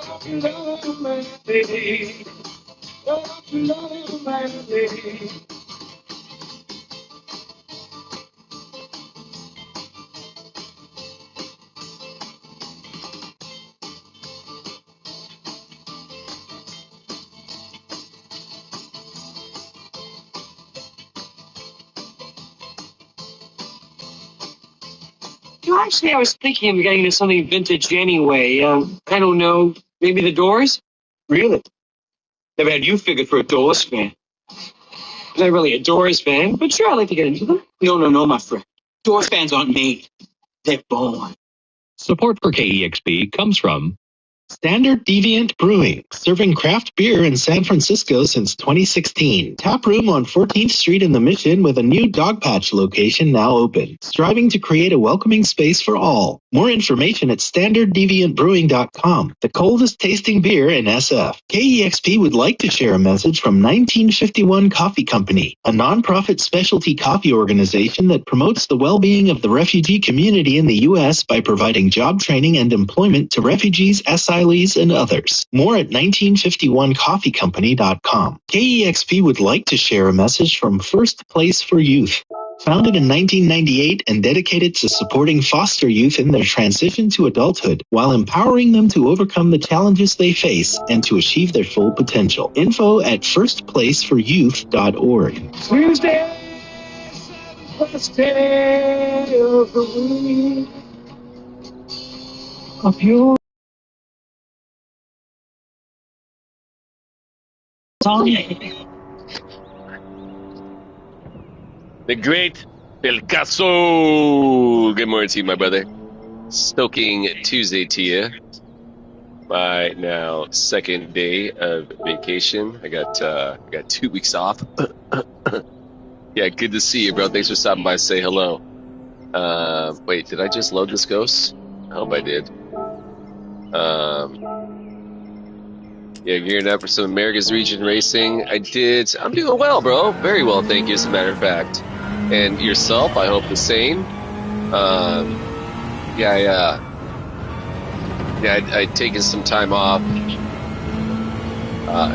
Don't you love my baby? Don't you love my baby? Actually, I was thinking of getting into something vintage anyway. I don't know, maybe the Doors? Really? Never had you figured for a Doors fan. I'm not really a Doors fan, but sure, I'd like to get into them. No, my friend. Doors fans aren't made. They're born. Support for KEXP comes from Standard Deviant Brewing, serving craft beer in San Francisco since 2016. Tap room on 14th Street in the Mission with a new Dogpatch location now open. Striving to create a welcoming space for all. More information at standarddeviantbrewing.com, the coldest tasting beer in SF. KEXP would like to share a message from 1951 Coffee Company, a nonprofit specialty coffee organization that promotes the well-being of the refugee community in the U.S. by providing job training and employment to refugees, asylees, and others. More at 1951coffeecompany.com. KEXP would like to share a message from First Place for Youth. Founded in 1998 and dedicated to supporting foster youth in their transition to adulthood while empowering them to overcome the challenges they face and to achieve their full potential. Info at firstplaceforyouth.org. Tuesday, first day of the week of your song. The great Picasso. Good morning to you, my brother. Stoking Tuesday to you. My now second day of vacation. I got 2 weeks off. Yeah, good to see you, bro. Thanks for stopping by. Say hello. Wait, did I just load this ghost? I hope I did. Yeah, gearing up for some America's Region racing. I did. I'm doing well, bro. Very well, thank you, as a matter of fact. And yourself, I hope the same. I'd taken some time off.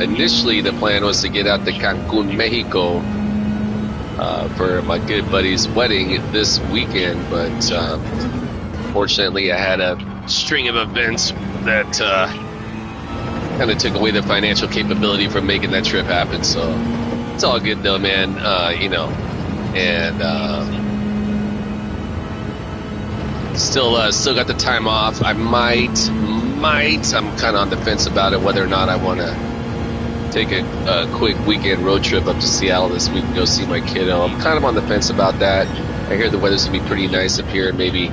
Initially, the plan was to get out to Cancun, Mexico, for my good buddy's wedding this weekend, but fortunately, I had a string of events that kind of took away the financial capability from making that trip happen. So it's all good, though, man. And still got the time off. I might. I'm kind of on the fence about it, whether or not I want to take a quick weekend road trip up to Seattle this week and go see my kiddo. I'm kind of on the fence about that. I hear the weather's gonna be pretty nice up here, and maybe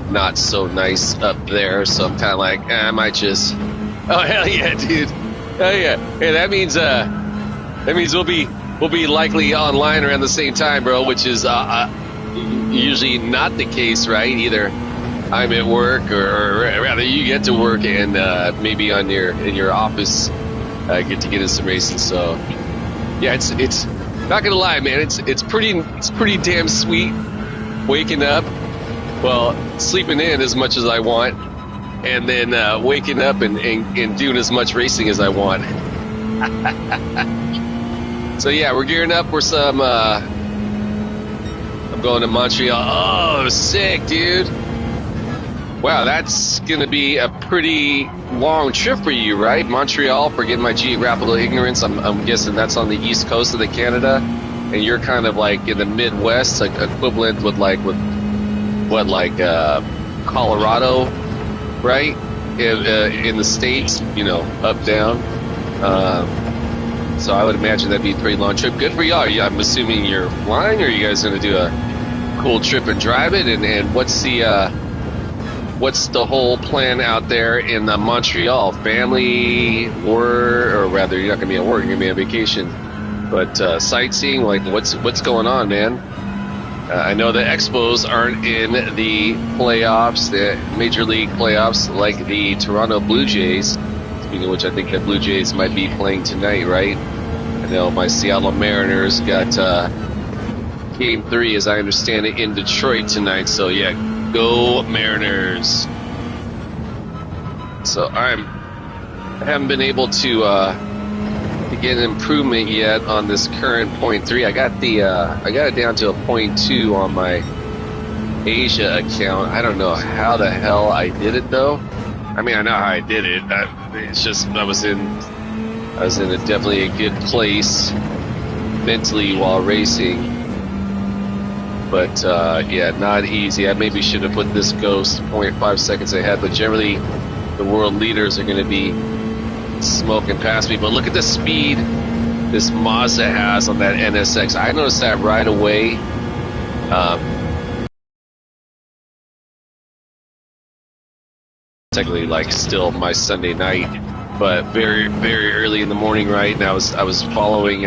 not so nice up there. So I'm kind of like, I might just. Oh hell yeah, dude! Hell yeah! Hey, that means we'll be likely online around the same time, bro, which is usually not the case, right? Either I'm at work, or rather you get to work and maybe in your office get in some racing. So yeah, it's not gonna lie, man. It's pretty damn sweet waking up, well, sleeping in as much as I want, and then waking up and doing as much racing as I want. So yeah, we're gearing up for some. I'm going to Montreal. Oh, sick, dude! Wow, that's gonna be a pretty long trip for you, right? Montreal. Forgive my geographical ignorance. I'm guessing that's on the east coast of Canada, and you're kind of like in the Midwest, like equivalent with Colorado, right? In the States, up down. So I would imagine that'd be a pretty long trip. Good for y'all. I'm assuming you're flying, or are you guys going to do a cool trip and drive it? And what's the whole plan out there in Montreal? Family, or rather, you're not going to be at work. You're going to be on vacation. But sightseeing, like what's going on, man? I know the Expos aren't in the playoffs, the Major League playoffs, like the Toronto Blue Jays. Speaking of which, I think the Blue Jays might be playing tonight, right? I know my Seattle Mariners got Game 3, as I understand it, in Detroit tonight. So, yeah, go Mariners. So I'm I haven't been able to get an improvement yet on this current 0.3. I got it down to a 0.2 on my Asia account. I don't know how the hell I did it though. I mean, I know how I did it. It's just I was in definitely a good place mentally while racing. But yeah, not easy. I maybe should have put this Ghost 0.5 seconds ahead, but generally the world leaders are going to be smoking past me. But look at the speed this Mazda has on that NSX. I noticed that right away. Technically, like, still my Sunday night, but very, very early in the morning, right? And I was following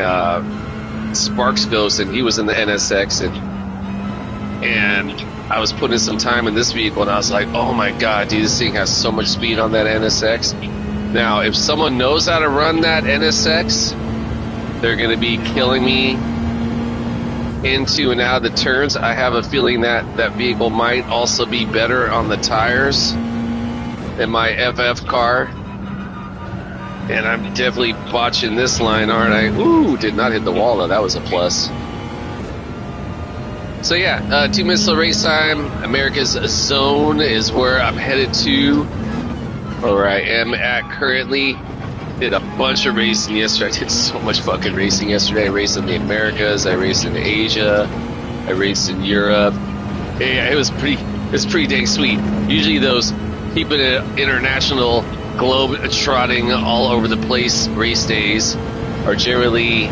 Sparks Ghost, and he was in the NSX, and I was putting some time in this vehicle, and I was like, oh my god, dude, this thing has so much speed on that NSX. Now, if someone knows how to run that NSX, they're going to be killing me into and out of the turns. I have a feeling that that vehicle might also be better on the tires than my FF car. And I'm definitely botching this line, aren't I? Ooh, did not hit the wall though. That was a plus. So yeah, 2 minutes till race time. America's Zone is where I'm headed to, or where I am at currently. Did a bunch of racing yesterday. I did so much fucking racing yesterday. I raced in the Americas. I raced in Asia. I raced in Europe. Yeah, it was pretty dang sweet. Usually those keeping it international globe trotting all over the place race days are generally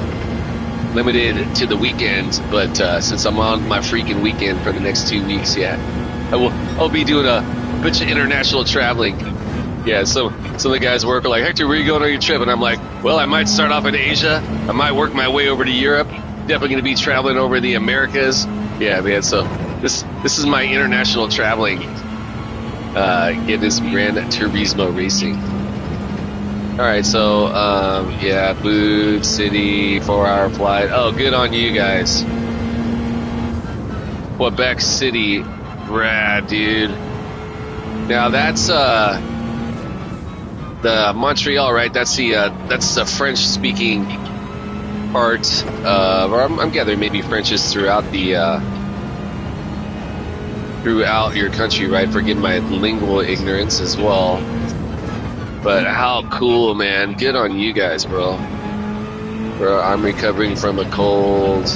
limited to the weekends, but since I'm on my freaking weekend for the next 2 weeks, yeah, I'll be doing a bunch of international traveling. Yeah, so some of the guys work are like, Hector, where are you going on your trip? And I'm like, well, I might start off in Asia. I might work my way over to Europe. Definitely going to be traveling over the Americas. Yeah, man, so this is my international traveling. Get this Gran Turismo racing. All right, so yeah, Boot City 4-hour flight. Oh, good on you guys. Quebec City, rad, dude. Now that's the Montreal, right? That's the French-speaking part, or I'm gathering maybe French is throughout your country, right? Forgive my lingual ignorance as well. But how cool, man. Good on you guys, bro. Bro, I'm recovering from a cold.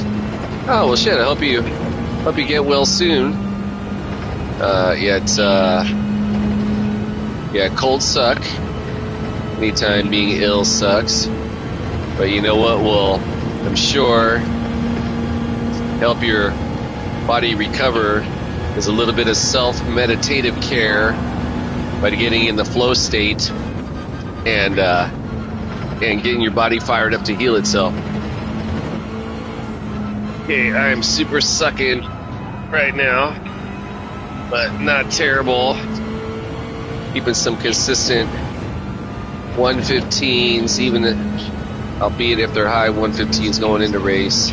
Oh, well, shit. I hope you get well soon. Yeah, it's, yeah, colds suck. Anytime being ill sucks. But you know what will, I'm sure, help your body recover is a little bit of self-meditative care by getting in the flow state and getting your body fired up to heal itself. Okay, I am super sucking right now, but not terrible. Keeping some consistent 115s, even albeit if they're high 115s going into race,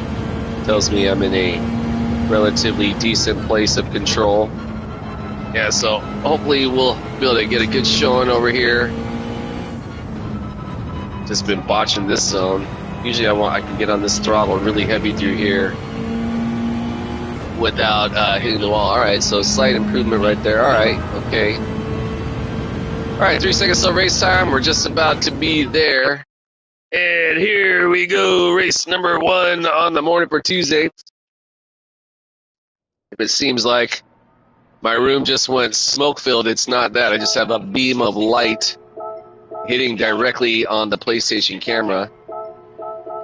tells me I'm in a relatively decent place of control. Yeah, so hopefully we'll be able to get a good showing over here. Just been botching this zone. Usually I can get on this throttle really heavy through here without hitting the wall. All right, so slight improvement right there. All right, okay. All right, 3 seconds till race time. We're just about to be there. And here we go, race number 1 on the morning for Tuesday. If it seems like my room just went smoke-filled, it's not that. I just have a beam of light hitting directly on the PlayStation camera.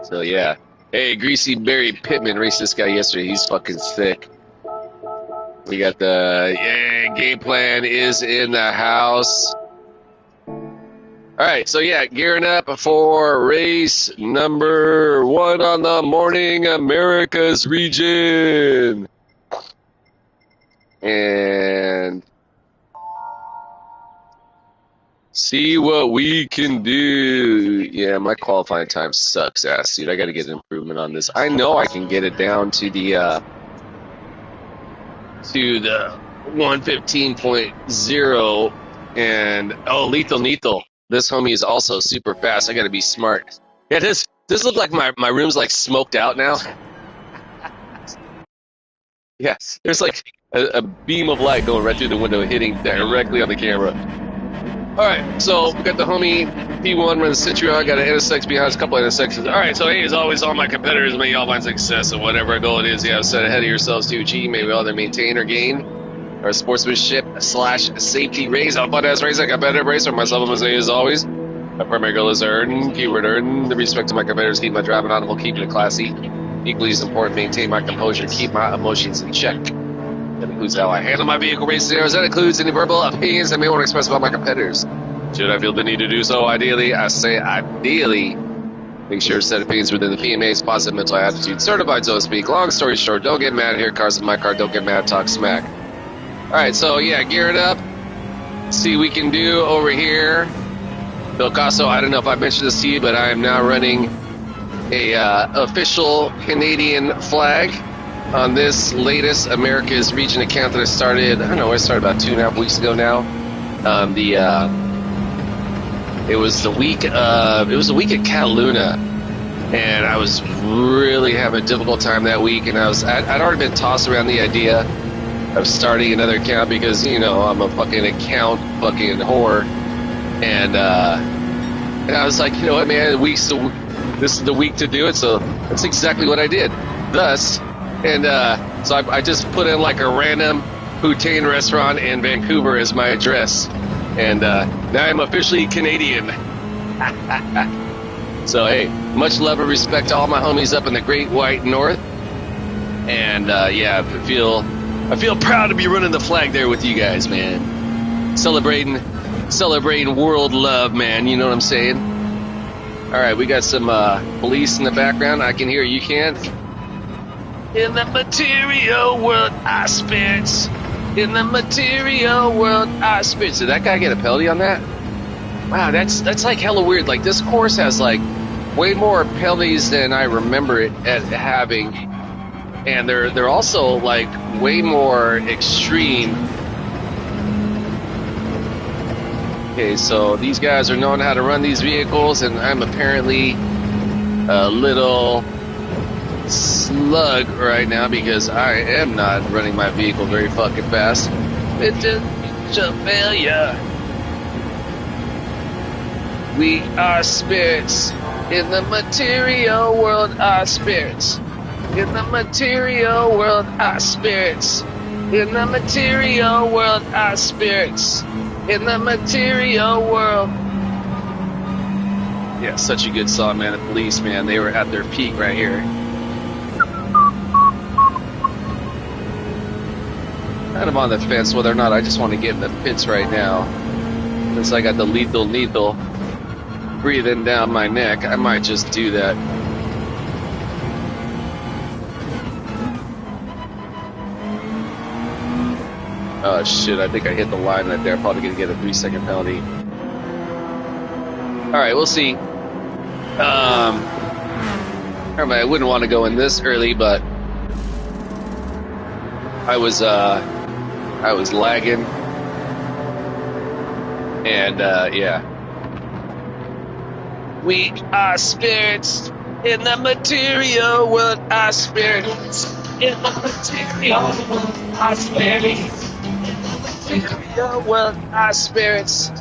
So, yeah. Hey, Greasy Barry Pittman raced this guy yesterday. He's fucking sick. We got the game plan is in the house. All right, so yeah, gearing up for race number 1 on the morning, America's region. And see what we can do. Yeah, my qualifying time sucks ass, dude. I got to get an improvement on this. I know I can get it down to the 115.0 and oh, lethal. this homie is also super fast. I got to be smart. Yeah, this look like my room's like smoked out now. Yeah, there's like a beam of light going right through the window, hitting directly on the camera. All right, so we got the homie P1 running Citron. Got an NSX behind us, a couple of NSXs. All right, so hey, as always, all my competitors, may y'all find success in whatever goal it is you have set ahead of yourselves to achieve. May we all either maintain or gain our sportsmanship / safety raise. I'm Butt-Ass Race. I got better race for myself, as always. My primary goal is to earn, keyword earn, the respect of my competitors, keep my driving audible, keeping it classy. Equally as important, maintain my composure, keep my emotions in check. That includes how I handle my vehicle race scenarios. That includes any verbal opinions I may want to express about my competitors. Should I feel the need to do so, ideally, make sure to set opinions within the PMA's positive mental attitude. Certified, so to speak. Long story short, don't get mad here. Cars in my car, don't get mad, talk smack. Alright, so yeah, gear it up. See what we can do over here. Bill Casso, I don't know if I mentioned this to you, but I am now running a official Canadian flag on this latest America's Region account that I started. I don't know, I started about 2.5 weeks ago now. It was the week at Cataluna, and I was really having a difficult time that week. And I'd already been tossed around the idea of starting another account because I'm a fucking account fucking whore, and I was like, you know what, man, this is the week to do it, so that's exactly what I did. Thus, so I just put in like a random poutine restaurant in Vancouver as my address, and now I'm officially Canadian. So hey, much love and respect to all my homies up in the Great White North, and yeah, I feel proud to be running the flag there with you guys, man. Celebrating world love, man. You know what I'm saying? All right, we got some police in the background. I can hear you can't. In the material world, I spit. In the material world, I spit. Did that guy get a penalty on that? Wow, that's like hella weird. Like, this course has like way more penalties than I remember it having, and they're also like way more extreme. Okay, so these guys are knowing how to run these vehicles, and I'm apparently a little slug right now because I am not running my vehicle very fucking fast. It's a failure. We are spirits in the material world. Are spirits in the material world. Are spirits in the material world. Are spirits in the material world. Yeah, such a good song, man. The Police, man, they were at their peak right here. Kind of on the fence whether or not I just want to get in the pits right now. Since I got the lethal breathing down my neck, I might just do that. Oh shit, I think I hit the line right there. I'm probably gonna get a 3-second penalty. Alright, we'll see. I wouldn't want to go in this early, but I was lagging, and yeah. We are spirits in the material world. Are spirits in the material world. Are spirits in the material world. Are spirits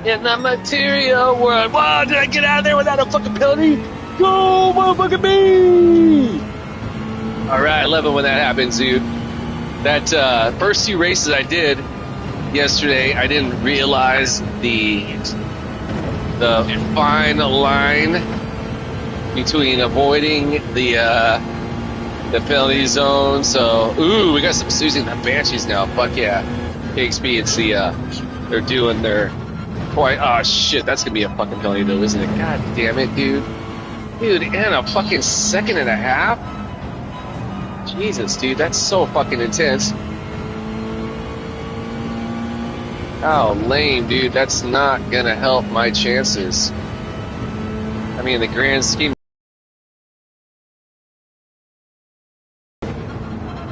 in the material world. Whoa! Did I get out of there without a fucking penalty? Go, motherfucking me! All right, I love it when that happens, dude. That first 2 races I did yesterday, I didn't realize the fine line between avoiding the penalty zone. So, ooh, we got some Susie and the Banshees now. Fuck yeah, KXP. It's they're doing their quite. Oh shit, that's gonna be a fucking penalty though, isn't it? God damn it, dude, and a fucking 1.5 seconds. Jesus, dude, that's so fucking intense. How lame, dude. That's not gonna help my chances. I mean, the grand scheme.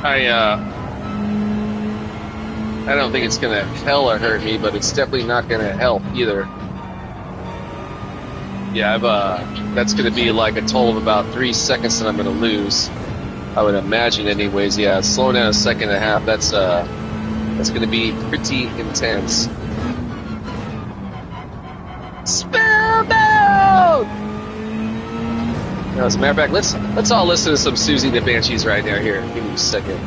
I don't think it's gonna hella hurt me, but it's definitely not gonna help either. Yeah, that's going to be like a total of about 3 seconds that I'm going to lose. I would imagine, anyways. Yeah, slowing down a second and a half. That's going to be pretty intense. Spellbound! Now, as a matter of fact, let's all listen to some Susie the Banshees right now. Here, give me a second.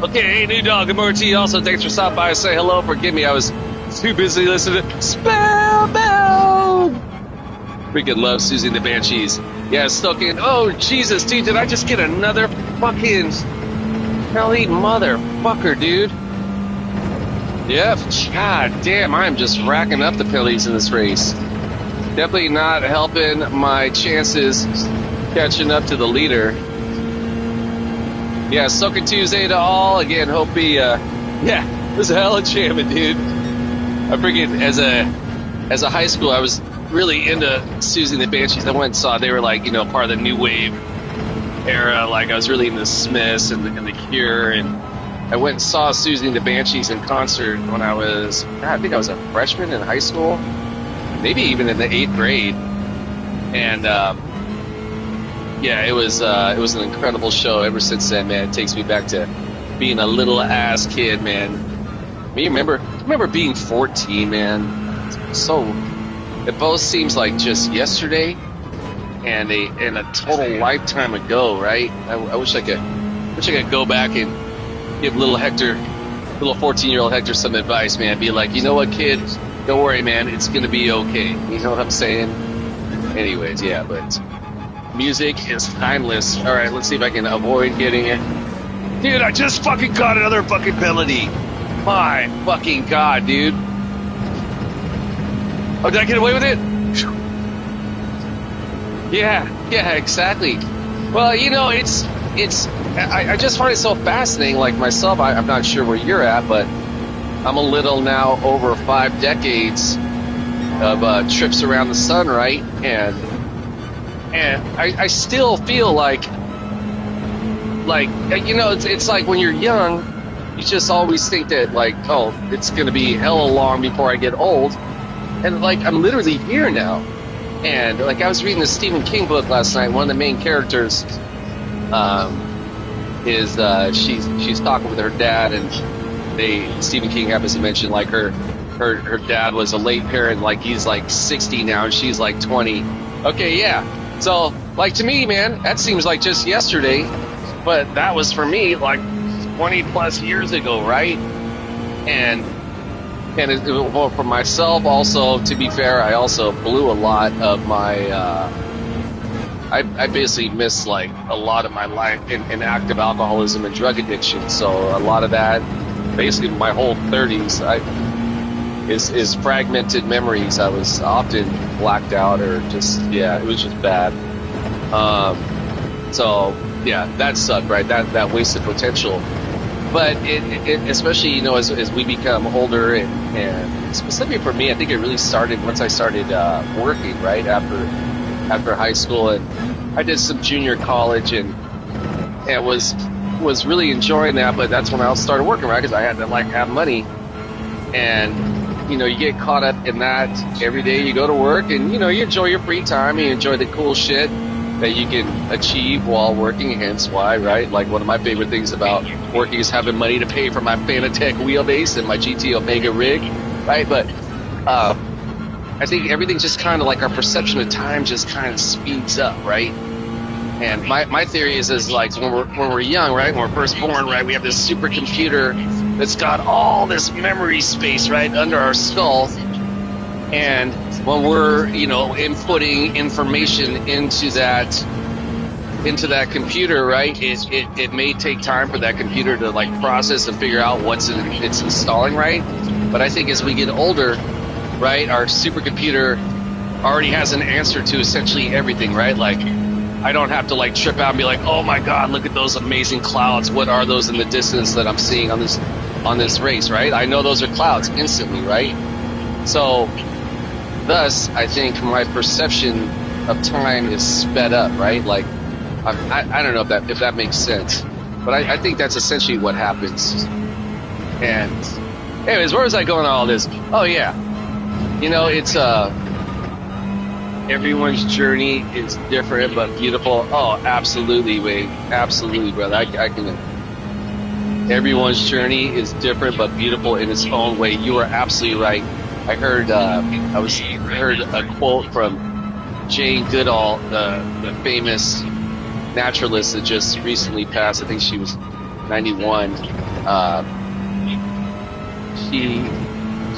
Okay, hey, new dog. Good morning to you. Also, thanks for stopping by and say hello. Forgive me, I was too busy listening to Spellbound. Freaking love Susie and the Banshees. Yeah, Stoking. Oh, Jesus, dude, did I just get another fucking Kelly motherfucker, dude? Yep. God damn, I'm just racking up the penalties in this race. Definitely not helping my chances catching up to the leader. Yeah, Stoking Tuesday to all. Again, hope he, it was a hell of jamming, dude. I freaking, as a high school, I was really into Susie and the Banshees. I went and saw, they were like, part of the new wave era. Like, I was really into the Smiths and the Cure, and I went and saw Susie and the Banshees in concert when I think I was a freshman in high school, maybe even in the 8th grade. And, it was an incredible show. Ever since then, man, it takes me back to being a little ass kid, man. Me remember being 14, man. So it both seems like just yesterday and a total lifetime ago, right? I wish I could go back and give little 14-year-old Hector some advice, man. Be like, you know what, kid? Don't worry, man. It's gonna be okay. You know what I'm saying? Anyways, yeah, but music is timeless. All right, let's see if I can avoid getting it. Dude, I just fucking got another fucking penalty. My fucking God, dude. Oh, did I get away with it? Yeah, exactly. Well, I just find it so fascinating. Like myself, I'm not sure where you're at, but I'm a little now over 5 decades of trips around the sun, right? And I still feel like it's like when you're young, you just always think that it's gonna be hella long before I get old, and I'm literally here now. And I was reading the Stephen King book last night. One of the main characters she's talking with her dad, and Stephen King happens to mention like her dad was a late parent, like he's like 60 now and she's like 20. Okay, yeah. So like to me, man, that seems like just yesterday, but that was for me like 20 plus years ago, right? And well, for myself also, to be fair, I also blew a lot of my I basically missed like a lot of my life in active alcoholism and drug addiction. So a lot of that, basically my whole 30s, is fragmented memories. I was often blacked out or just, yeah, it was just bad. So yeah, that sucked, right? That wasted potential. But it especially, you know, as we become older and specifically for me, I think it really started once I started working, right? After high school, and I did some junior college and was really enjoying that, but that's when I started working, right? Because I had to like have money, and you know, you get caught up in that every day. You go to work, and you know, you enjoy your free time, you enjoy the cool shit that you can achieve while working. Hence why, right? Like one of my favorite things about working is having money to pay for my Fanatec wheelbase and my GT Omega rig, right? But I think everything just kind of like our perception of time just kind of speeds up, right? And my theory is like when we're young, right? When we're first born, right? We have this supercomputer that's got all this memory space, right, under our skull. And when we're, you know, inputting information into that computer, right, it may take time for that computer to like process and figure out what's it's installing, right? But I think as we get older, right, our supercomputer already has an answer to essentially everything, right? Like, I don't have to like trip out and be like, oh my God, look at those amazing clouds. What are those in the distance that I'm seeing on this race, right? I know those are clouds instantly, right? So, thus, I think my perception of time is sped up, right? Like, I don't know if that makes sense, but I think that's essentially what happens. And, anyways, where was I going on all this? Oh yeah, you know, it's everyone's journey is different but beautiful. Oh, absolutely, Wade. Absolutely, brother. I can. Everyone's journey is different but beautiful in its own way. You are absolutely right. I heard a quote from Jane Goodall, the famous naturalist that just recently passed. I think she was 91.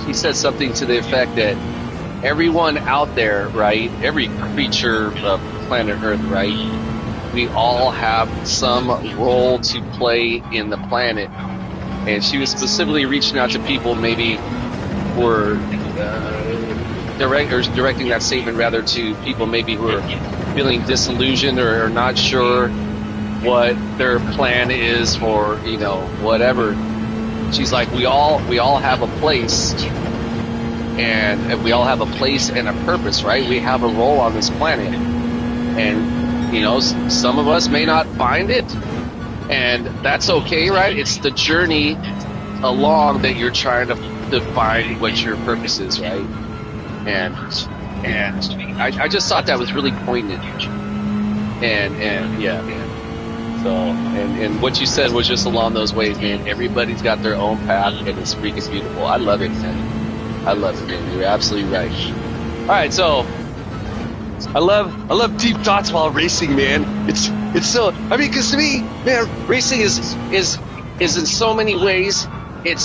She said something to the effect that everyone out there, right, every creature of planet Earth, right, we all have some role to play in the planet. And she was specifically reaching out to people maybe who were directing that statement rather to people maybe who are feeling disillusioned or not sure what their plan is for, you know, whatever. She's like, we all have a place. And we all have a place and a purpose, right? We have a role on this planet. And, you know, some of us may not find it. And that's okay, right? It's the journey along that you're trying to find what your purpose is, right? And I just thought that was really poignant. And yeah, man. So, and what you said was just along those ways, man. Everybody's got their own path, and it's freaking beautiful. I love it, man. I love it, man. You're absolutely right. All right, so I love deep thoughts while racing, man. It's so, I mean, because to me, man, racing is in so many ways. It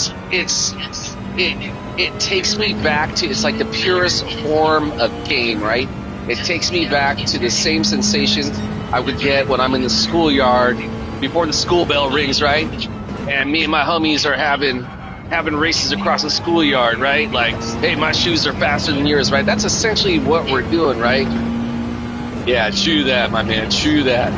takes me back to, it's like the purest form of game, right? It takes me back to the same sensation I would get when I'm in the schoolyard before the school bell rings, right? And me and my homies are having races across the schoolyard, right? Like, hey, my shoes are faster than yours, right? That's essentially what we're doing, right? Yeah, true that, my man, true that.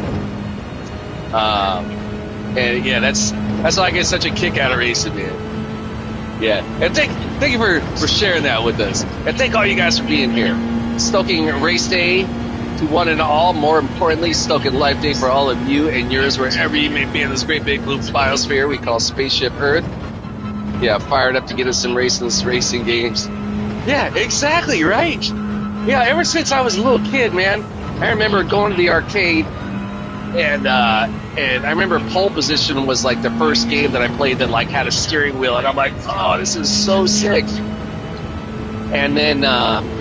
And yeah, that's why I get such a kick out of racing, man. Yeah, and thank you for sharing that with us, and thank all you guys for being here. Stoking Race Day to one and all. More importantly, Stoking Life Day for all of you and yours, wherever you may be in this great big blue biosphere we call Spaceship Earth. Yeah, fired up to get us some racing games. Yeah, exactly, right? Yeah, ever since I was a little kid, man, I remember going to the arcade and And I remember Pole Position was like the first game that I played that like had a steering wheel, and I'm like, oh, this is so sick. And then,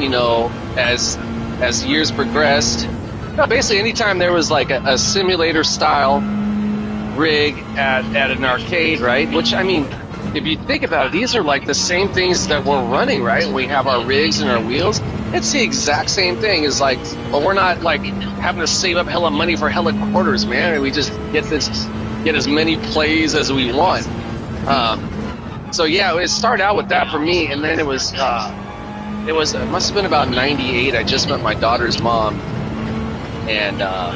you know, as years progressed, basically anytime there was like a simulator style rig at an arcade, right? Which, I mean, if you think about it, these are like the same things that we're running, right? We have our rigs and our wheels. It's the exact same thing. It's like, well, we're not like having to save up hella money for hella quarters, man. We just get as many plays as we want. So yeah, it started out with that for me, and then it must have been about 98. I just met my daughter's mom, and I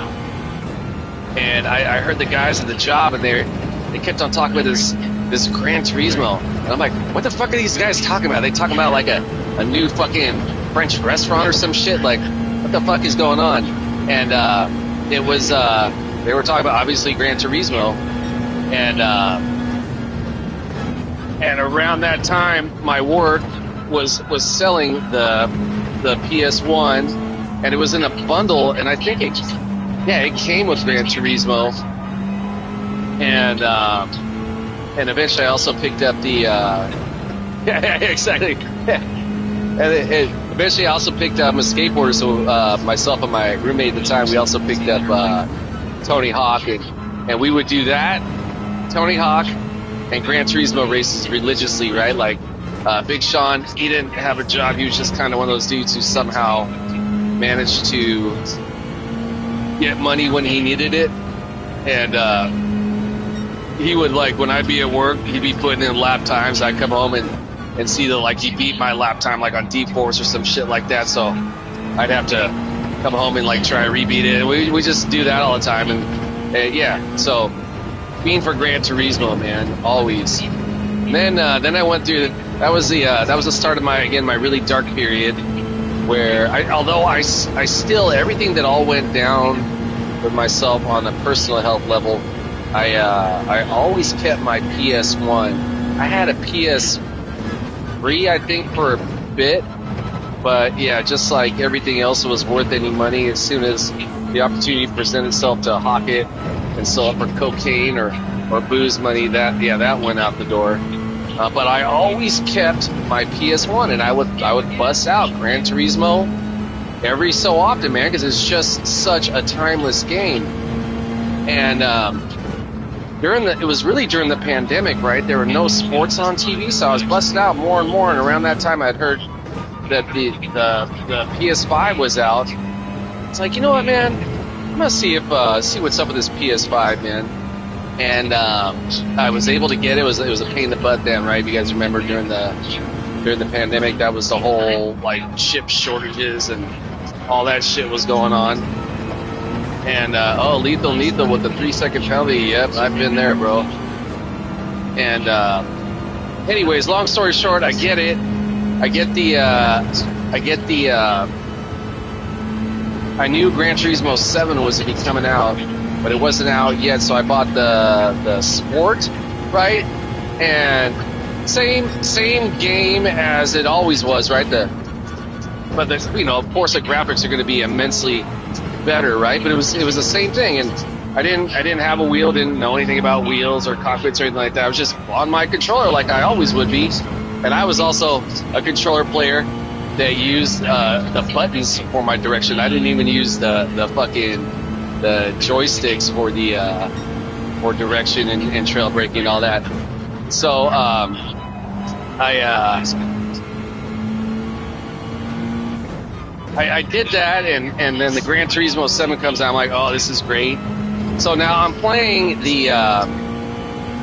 heard the guys at the job, and they kept on talking about this Gran Turismo, and I'm like, what the fuck are these guys talking about? They talking about like a new fucking French restaurant or some shit? Like, what the fuck is going on? And it was they were talking about obviously Gran Turismo, and around that time my work was selling the PS1, and it was in a bundle, and I think it came with Gran Turismo, and eventually I also picked up the exactly. And eventually I also picked up a skateboarder, so myself and my roommate at the time, we also picked up Tony Hawk, and we would do that, Tony Hawk and Gran Turismo races religiously, right? Like Big Sean, he didn't have a job, he was just kind of one of those dudes who somehow managed to get money when he needed it, and he would, like, when I'd be at work, he'd be putting in lap times. I'd come home and see that, like, he beat my lap time, like, on D-Force or some shit like that. So I'd have to come home and, like, try to rebeat it. And we just do that all the time. And yeah, so being for Gran Turismo, man, always. And then I went through, that was the start of my really dark period, where although I still, everything that all went down with myself on a personal health level, I always kept my PS1. I had a PS3, I think, for a bit, but yeah, just like everything else was worth any money, as soon as the opportunity presented itself to hawk it and sell it for cocaine or booze money, that went out the door. But I always kept my PS1, and I would bust out Gran Turismo every so often, man, because it's just such a timeless game. And it was really during the pandemic, right? There were no sports on TV, so I was busting out more and more. And around that time, I'd heard that the PS5 was out. It's like, you know what, man? I'm gonna see what's up with this PS5, man. And I was able to get it. It was a pain in the butt then, right? If you guys remember during the pandemic, that was the whole like chip shortages and all that shit was going on. And lethal with the 3-second penalty. Yep, I've been there, bro. And anyways, long story short, I get it. I knew Gran Turismo 7 was to be coming out, but it wasn't out yet, so I bought the Sport, right? And same game as it always was, right? But of course the graphics are going to be immensely better, right? But it was the same thing, and I didn't have a wheel, didn't know anything about wheels or cockpits or anything like that. I was just on my controller like I always would be, and I was also a controller player that used the buttons for my direction. I didn't even use the joysticks for for direction and trail braking and all that. So I did that, and then the Gran Turismo 7 comes out. I'm like, oh, this is great. So now I'm playing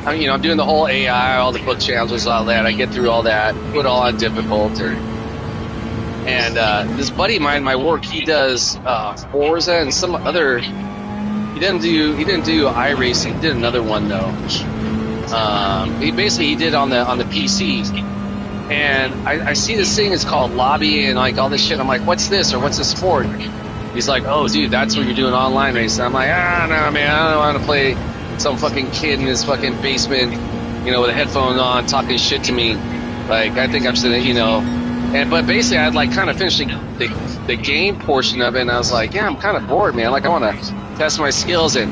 I'm doing the whole AI, all the book challenges, all that. I get through all that, put it all on difficult. And this buddy of mine, my work, he does Forza and some other. He didn't do iRacing. He did another one though. He did on the PC. And I see this thing, it's called Lobby and like all this shit. I'm like, what's this, or what's a sport? He's like, oh, dude, that's what you're doing online racing. I'm like, no, man, I don't want to play some fucking kid in his fucking basement, with a headphone on, talking shit to me. Like, I think I'm sitting, but basically I'd like kind of finished the game portion of it, and I was like, yeah, I'm kind of bored, man. Like, I want to test my skills, and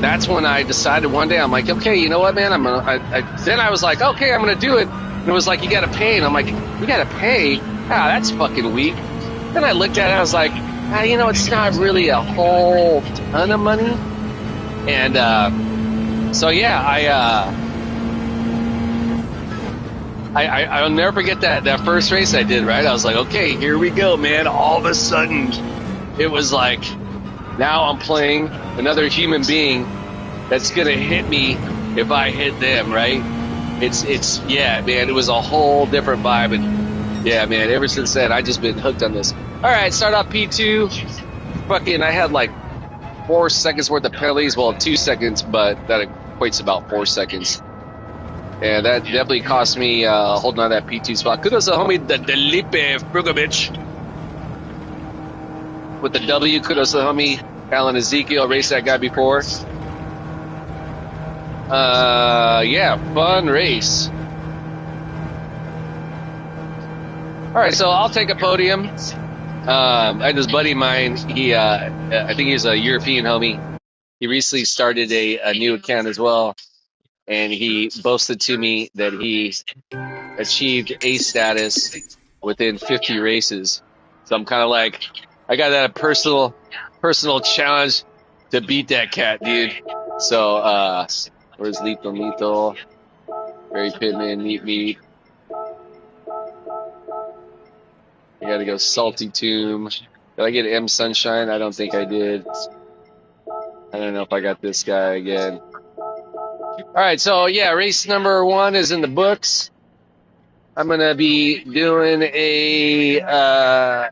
that's when I decided one day, I'm like, okay, you know what, man? Then I was like, okay, I'm gonna do it. And it was like, you gotta pay, and I'm like, you gotta pay? Ah, that's fucking weak. Then I looked at it, I was like, you know, it's not really a whole ton of money. And so yeah, I'll never forget that first race I did. Right, I was like, okay, here we go, man. All of a sudden, it was like, now I'm playing another human being that's gonna hit me if I hit them, right? It's yeah, man, it was a whole different vibe, and yeah, man, ever since then, I just been hooked on this. All right, start off P2. Fucking, I had like 4 seconds worth of penalties. Well, 2 seconds, but that equates to about 4 seconds. And that definitely cost me holding on that P2 spot. Kudos to homie, the Delipe Frugovic. With the W, kudos to the homie Alan Ezekiel, raced that guy before. Yeah, fun race. All right, so I'll take a podium. I had this buddy of mine. He, I think he's a European homie. He recently started a new account as well, and he boasted to me that he achieved A status within 50 races. So I'm kind of like, I got that personal challenge to beat that cat, dude. So, where's Lethal? Barry Pittman, Meat. I gotta go Salty Tomb. Did I get M Sunshine? I don't think I did. I don't know if I got this guy again. All right, so yeah, race number 1 is in the books. I'm gonna be doing a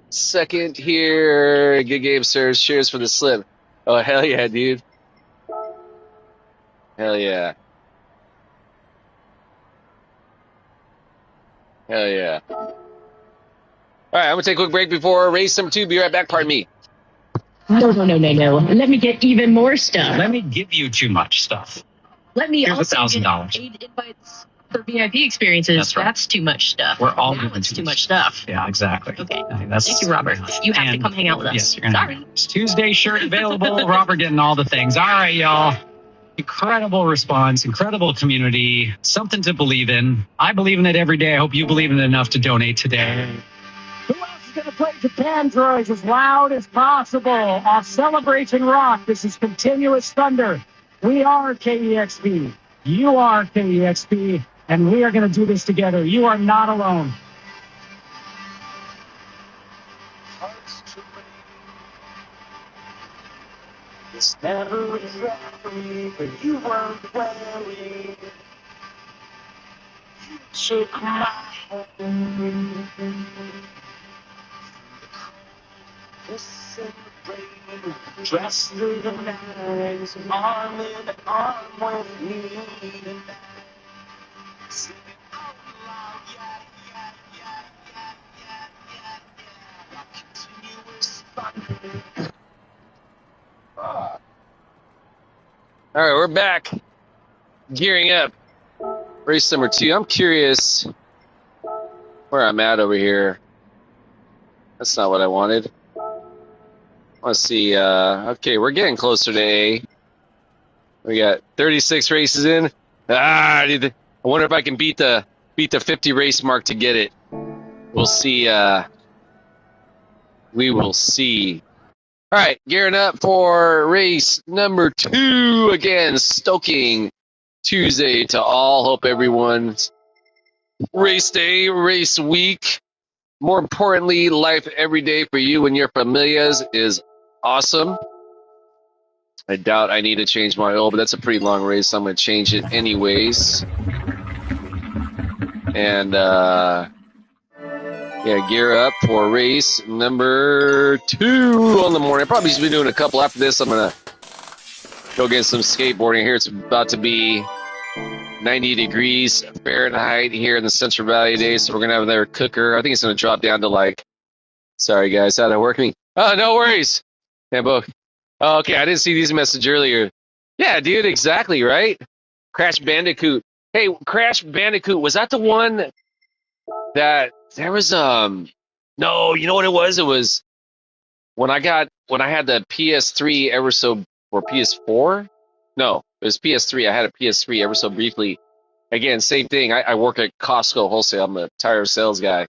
second here. Good game, sirs. Cheers for the slip. Oh, hell yeah, dude. Hell yeah. Hell yeah. All right, I'm going to take a quick break before race number 2. Be right back. Pardon me. No. Let me get even more stuff. Let me give you too much stuff. Let me Here's also $1,000. get 8 invites for VIP experiences. That's right. That's too much stuff. We're all now doing it's too much stuff. Yeah, exactly. Okay. I mean, that's, Thank you, Robert. You have to come hang out with us. Yes, you're gonna Sorry. It's Tuesday shirt available. Robert getting all the things. All right, y'all. Incredible response, incredible community, something to believe in. I believe in it every day. I hope you believe in it enough to donate today. Who else is going to play Japan Droids as loud as possible off Celebration Rock? This is Continuous Thunder. We are KEXP. You are KEXP. And we are going to do this together. You are not alone. It's never exactly, but you weren't wary. You took my hand. Celebrating, dressed through the night, arm in arm with me tonight. Singing out loud, yeah. Continuous thunder. All right, we're back. Gearing up. Race number 2. I'm curious where I'm at over here. That's not what I wanted. Let's see. Okay, we're getting closer to A. We got 36 races in. I wonder if I can beat the 50 race mark to get it. We'll see. We will see. All right, gearing up for race number 2 again. Stoking Tuesday to all. Hope everyone's race day, race week. More importantly, life every day for you and your familias is awesome. I doubt I need to change my oil, but that's a pretty long race, so I'm going to change it anyways. And, yeah, gear up for race number 2 on the morning. I'll probably just be doing a couple after this. I'm going to go get some skateboarding here. It's about to be 90 degrees Fahrenheit here in the Central Valley today, so we're going to have another cooker. I think it's going to drop down to like, sorry guys, how'd that work me? Oh, no worries. Tambo. Oh, okay, I didn't see these messages earlier. Yeah, dude, exactly, right? Crash Bandicoot. Hey, Crash Bandicoot, was that the one that there was, no, you know what it was? It was when I had the PS3 ever so for PS4. No, it was PS3. I had a PS3 ever so briefly. Again, same thing. I work at Costco wholesale. I'm a tire sales guy.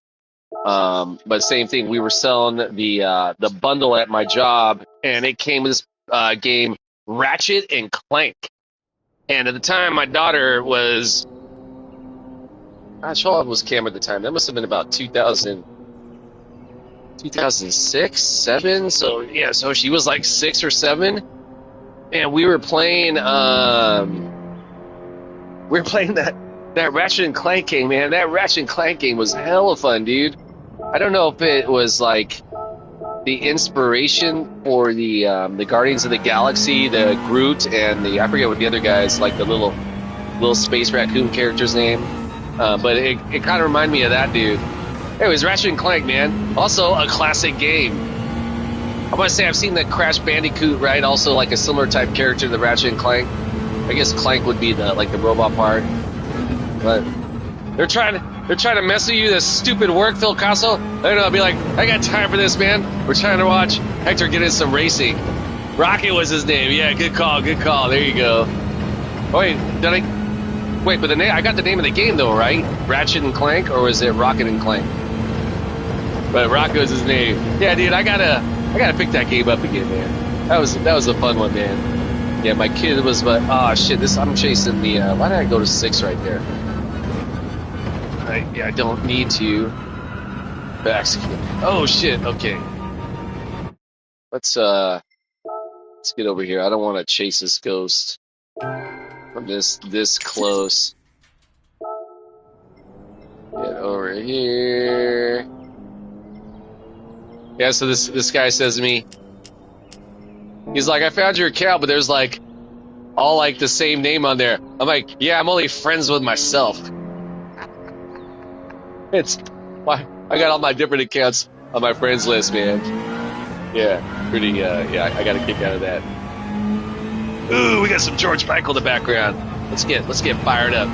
But same thing. We were selling the bundle at my job, and it came with this game, Ratchet and Clank. And at the time, my daughter was, gosh, how old was Cam at the time? That must have been about 2006, 7. So yeah, so she was like 6 or 7, and we were playing that Ratchet and Clank game, man. That Ratchet and Clank game was hella fun, dude. I don't know if it was like the inspiration for the Guardians of the Galaxy, the Groot, and I forget what the other guys, like the little space raccoon character's name, but it kind of reminded me of that, dude. Anyways, Ratchet and Clank, man, also a classic game. I want to say I've seen the Crash Bandicoot, right? Also like a similar type character to the Ratchet and Clank. I guess Clank would be the robot part, but they're trying to mess with you. This stupid work, Phil Casso. I don't know. I'll be like, I got time for this, man. We're trying to watch Hector get in some racing. Rocket was his name. Yeah, good call. There you go. Oh, wait, but the name, I got the name of the game though, right? Ratchet and Clank, or was it Rocket and Clank? But Rocket was his name. Yeah, dude, I gotta pick that game up again, man. That was a fun one, man. Yeah, my kid was, but oh shit, I'm chasing the. Why did I go to 6 right there? I don't need to. Oh shit. Okay. Let's get over here. I don't want to chase this ghost from this close. Get over here. Yeah. So this guy says to me, he's like, I found your account, but there's like all like the same name on there. I'm like, yeah, I'm only friends with myself. I got all my different accounts on my friends list, man. Yeah, pretty. I got a kick out of that. Ooh, we got some George Michael in the background. Let's get fired up.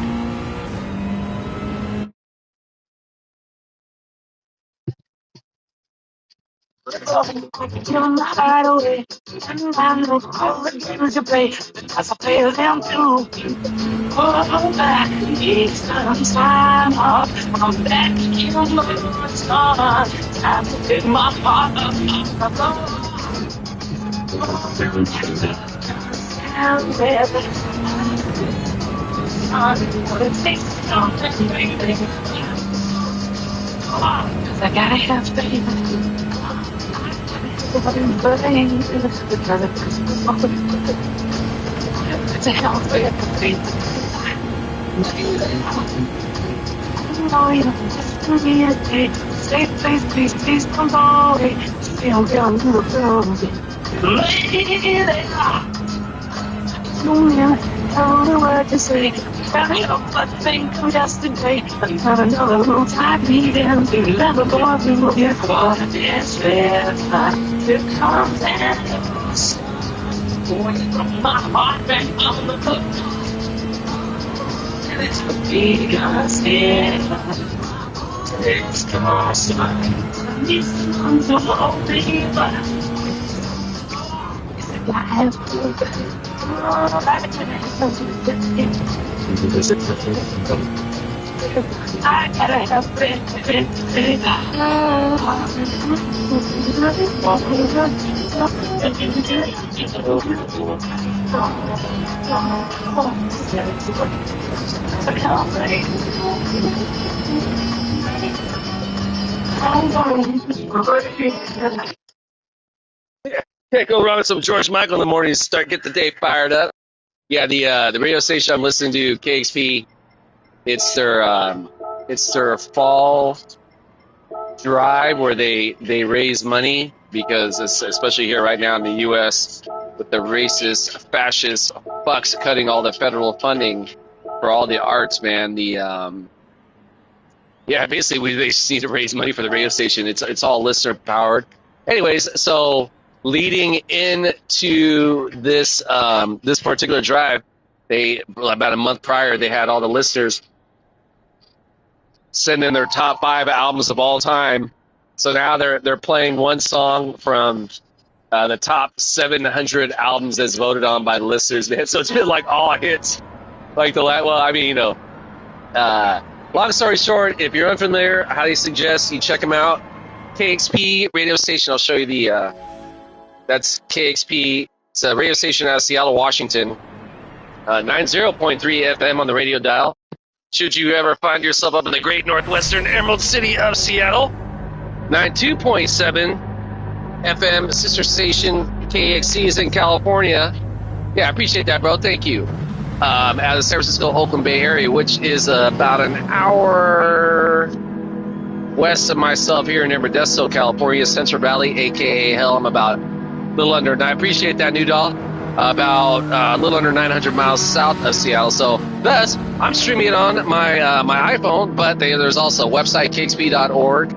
I gotta have faith. It's a healthy faith. Safe place, please come away. Still young, no man, I don't know what to say. Can't help but think of yesterday. Not another little time needing to never go through before this fair. It comes and goes. Going from my heart back on the hook. And it's the biggest thing. It's close. I need someone to hold me, but I have to. I gotta have faith. Can't go wrong with some George Michael in the morning to get the day fired up. Yeah, the radio station I'm listening to, KXP, it's their fall drive where they raise money because especially here right now in the U.S. with the racist, fascist fucks cutting all the federal funding for all the arts, man. Basically they just need to raise money for the radio station. It's all listener powered. Anyways, so leading into this particular drive, about a month prior they had all the listeners send in their top 5 albums of all time. So now they're playing one song from the top 700 albums as voted on by the listeners, man. So it's been like all hits. Like long story short, if you're unfamiliar, I highly suggest you check them out. KXP radio station. I'll show you that's KXP. It's a radio station out of Seattle, Washington. 90.3 FM on the radio dial. Should you ever find yourself up in the great northwestern Emerald City of Seattle, 92.7 FM sister station KXC is in California. Yeah, I appreciate that, bro. Thank you. Out of the San Francisco Oakland Bay area, which is about an hour west of myself here in Modesto, California, Central Valley, aka hell. I'm about a little under, and I appreciate that, new doll. About a little under 900 miles south of Seattle. So, thus, I'm streaming it on my iPhone, but there's also a website, kxp.org.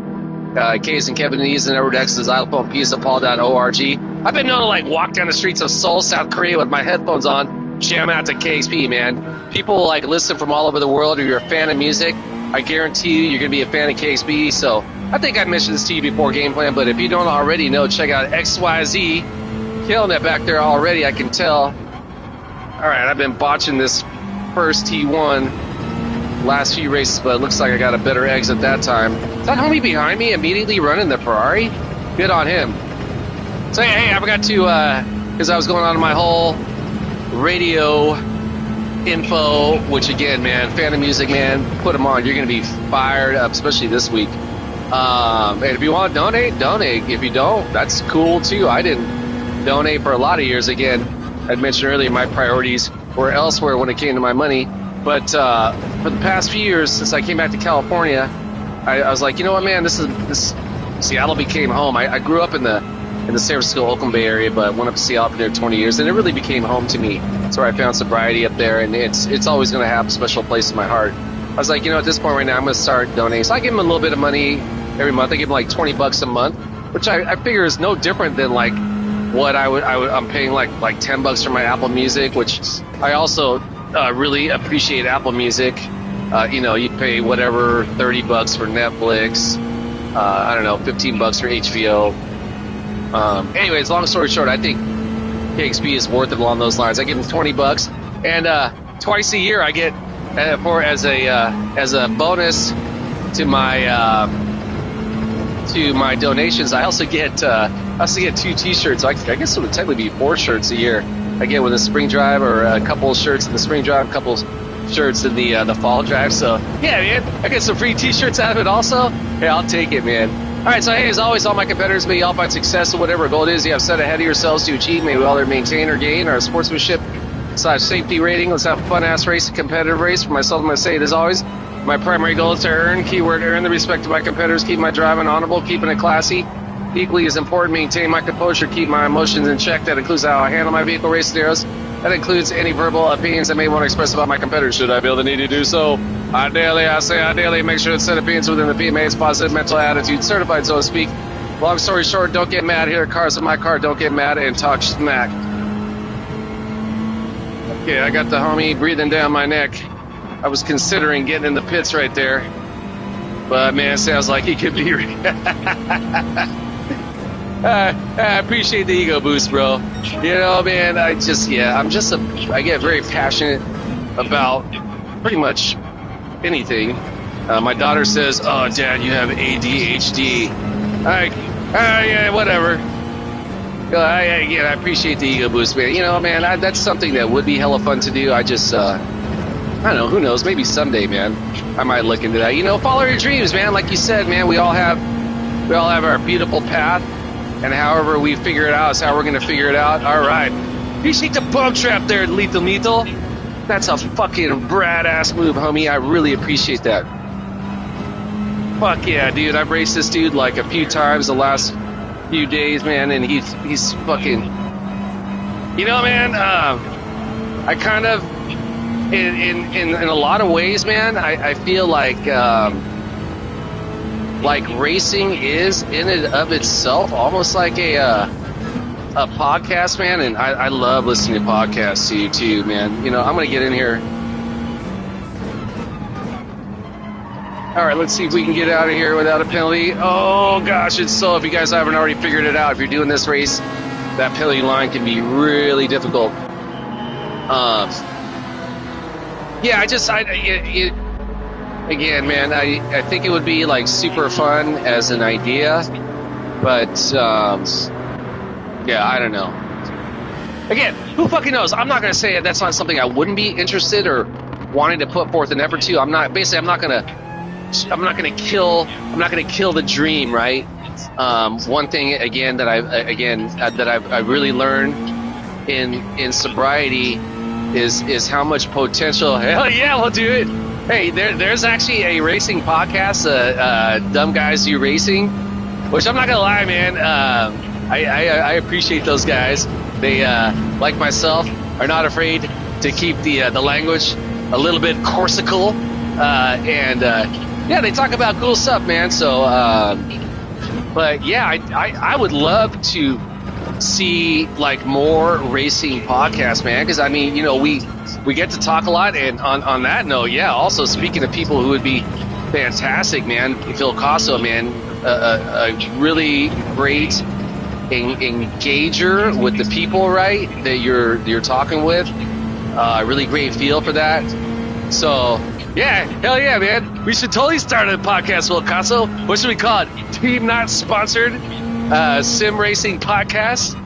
K's and Kevin E's and Edward X's xylophone, P's and Paul.org. I've been known to like walk down the streets of Seoul, South Korea with my headphones on, jam out to KXP, man. People like listen from all over the world. If you're a fan of music, I guarantee you're going to be a fan of KXP. So I think I mentioned this to you before Game Plan, but if you don't already know, check out XYZ. Killing it back there already, I can tell. All right, I've been botching this first T1 last few races, but it looks like I got a better exit that time. Is that homie behind me immediately running the Ferrari? Good on him. So, hey, I forgot to, because I was going on my whole radio info, which again, man, fan of music, man, put them on. You're going to be fired up, especially this week. And if you want to donate. If you don't, that's cool too. I didn't donate for a lot of years. Again, I'd mentioned earlier my priorities were elsewhere when it came to my money. But for the past few years, since I came back to California, I was like, you know what, man, this Seattle became home. I grew up in the San Francisco Oakland Bay area, but went up to Seattle for nearly 20 years, and it really became home to me. That's where I found sobriety up there, and it's always going to have a special place in my heart. I was like, you know, at this point right now, I'm going to start donating. So I give them a little bit of money every month. I give them like $20 a month, which I figure is no different than like what I'm paying like $10 for my Apple Music, which I also really appreciate Apple Music. You pay whatever, $30 for Netflix, I don't know, $15 for HBO. Anyways, long story short, I think KXP is worth it along those lines. I give them $20, and twice a year I get as a bonus to my donations. I also get 2 T-shirts. I guess it would technically be 4 shirts a year. I get with a spring drive, or a couple of shirts in the spring drive, a couple shirts in the fall drive. So yeah, man, I get some free T-shirts out of it also. Hey, I'll take it, man. All right, so hey, as always, all my competitors, may you all find success in whatever goal it is you have set ahead of yourselves to achieve. May we all maintain or gain our sportsmanship / safety rating. Let's have a fun-ass race, a competitive race. For myself, I'm going to say it as always. My primary goal is to earn the respect of my competitors, keep my driving honorable, keeping it classy. Equally as important, maintain my composure, keep my emotions in check. That includes how I handle my vehicle race scenarios. That includes any verbal opinions I may want to express about my competitors, should I feel the need to do so. Ideally, make sure to set opinions within the PMA's positive mental attitude, certified, so to speak. Long story short, don't get mad. Here, cars in my car, don't get mad and talk smack. Okay, I got the homie breathing down my neck. I was considering getting in the pits right there, but man, it sounds like he could be. I appreciate the ego boost, bro. You know, man, I get very passionate about pretty much anything. My daughter says, "Oh, Dad, you have ADHD." Yeah, whatever. I appreciate the ego boost, man. You know, man, that's something that would be hella fun to do. I don't know, who knows? Maybe someday, man, I might look into that. You know, follow your dreams, man. Like you said, man, we all have our beautiful path, and however we figure it out is how we're going to figure it out. All right. Appreciate the bump trap there, Lethal. That's a fucking badass move, homie. I really appreciate that. Fuck yeah, dude. I've raced this dude like a few times the last few days, man, and he's fucking... You know, man, I kind of... In a lot of ways, man, I feel like racing is in and of itself almost like a podcast, man, and I love listening to podcasts too, man. You know, I'm gonna get in here. All right, let's see if we can get out of here without a penalty. Oh gosh, if you guys haven't already figured it out, if you're doing this race that penalty line can be really difficult. Again, man, I think it would be like super fun as an idea, but I don't know. Again, who fucking knows? I'm not gonna say that's not something I wouldn't be interested or wanting to put forth an effort to. I'm not gonna kill the dream, right? One thing again that I really learned in sobriety is how much potential. Hell yeah, we'll do it. Hey, there's actually a racing podcast, Dumb Guys Do Racing, which I'm not gonna lie, man. I appreciate those guys. They, like myself, are not afraid to keep the language a little bit corsical, they talk about cool stuff, man. So, but yeah, I would love to see like more racing podcasts, man, because I mean, we get to talk a lot, and on that note, also speaking of people who would be fantastic, man, Phil Casso, man, a really great engager with the people, right, that you're talking with, really great feel for that. So yeah, hell yeah, man, we should totally start a podcast, Phil Casso. What should we call it? Team Not Sponsored Sim Racing Podcast.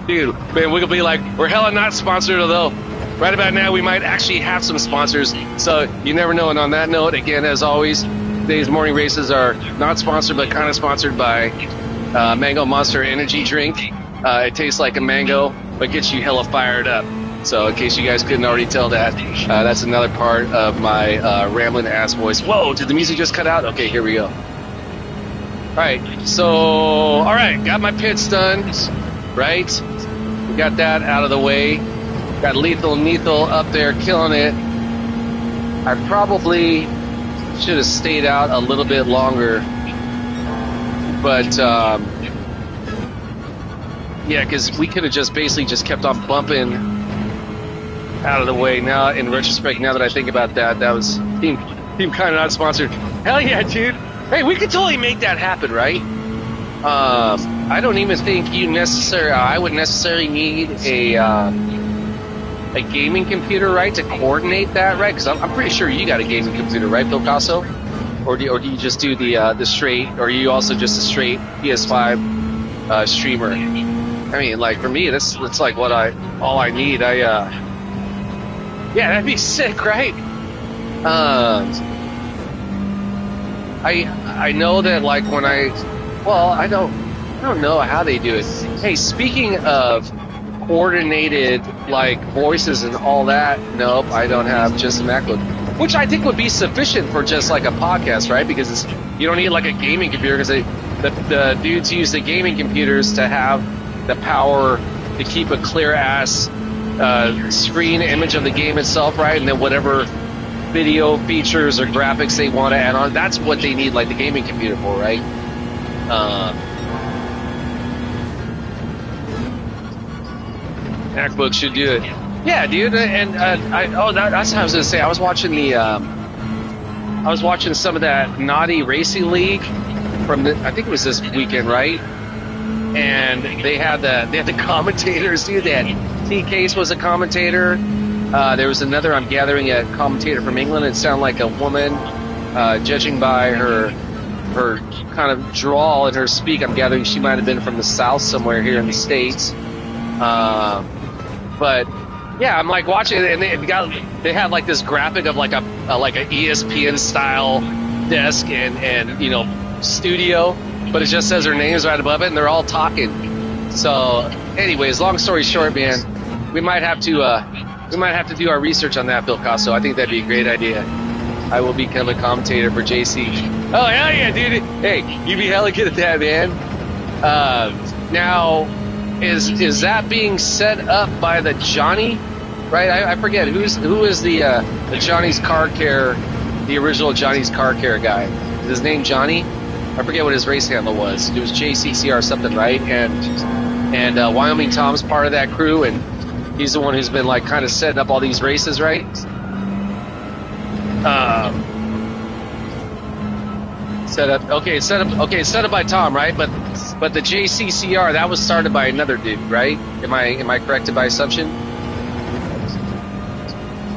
Dude, man, we could be like, we're hella not sponsored, although right about now we might actually have some sponsors, so you never know. And on that note, again, as always, today's morning races are not sponsored, but kind of sponsored by Mango Monster Energy Drink. It tastes like a mango, but gets you hella fired up. So in case you guys couldn't already tell that, that's another part of my rambling ass voice. Whoa, did the music just cut out? Okay, here we go. Alright, got my pits done, right? We got that out of the way. Got Lethal up there killing it. I probably should have stayed out a little bit longer, but because we could have just basically just kept on bumping out of the way. Now, in retrospect, now that I think about that, that was team kind of not sponsored. Hell yeah, dude. Hey, we could totally make that happen, right? I don't even think I would necessarily need a gaming computer, right, to coordinate that, right? Because I'm pretty sure you got a gaming computer, right, Phil Casso? Or do you just do the straight, or are you also just a straight PS5 streamer? I mean, like for me, that's like all I need. That'd be sick, right? I know that like when I don't know how they do it. Hey, speaking of coordinated like voices and all that, nope, I don't have just a MacBook, which I think would be sufficient for just like a podcast, right? Because you don't need like a gaming computer, because the dudes use the gaming computers to have the power to keep a clear ass screen image of the game itself, right? And then whatever video features or graphics they want to add on, that's what they need like the gaming computer for, right? MacBook should do it. Yeah, dude. And that's what I was gonna say. I was watching some of that Naughty Racing League from I think it was this weekend, right? And they had the commentators, dude. They had T Case was a commentator. There was another, I'm gathering, a commentator from England. It sounded like a woman, judging by her kind of drawl and her speak. I'm gathering she might have been from the South somewhere here in the States. But yeah, I'm like watching it, and they had like this graphic of like a ESPN style desk and studio, but it just says their names right above it, and they're all talking. So, anyways, long story short, man, we might have to do our research on that, Bill Casso. I think that'd be a great idea. I will become a commentator for JC. Oh hell yeah, dude! Hey, you be hella good at that, man. Now, is that being set up by the Johnny? Right, I forget who is the Johnny's Car Care, the original Johnny's Car Care guy. Is his name Johnny? I forget what his race handle was. It was JCCR something, right? And Wyoming Tom's part of that crew, and he's the one who's been like kind of setting up all these races, right? Set up by Tom, right? But But the JCCR, that was started by another dude, right? Am I corrected by assumption?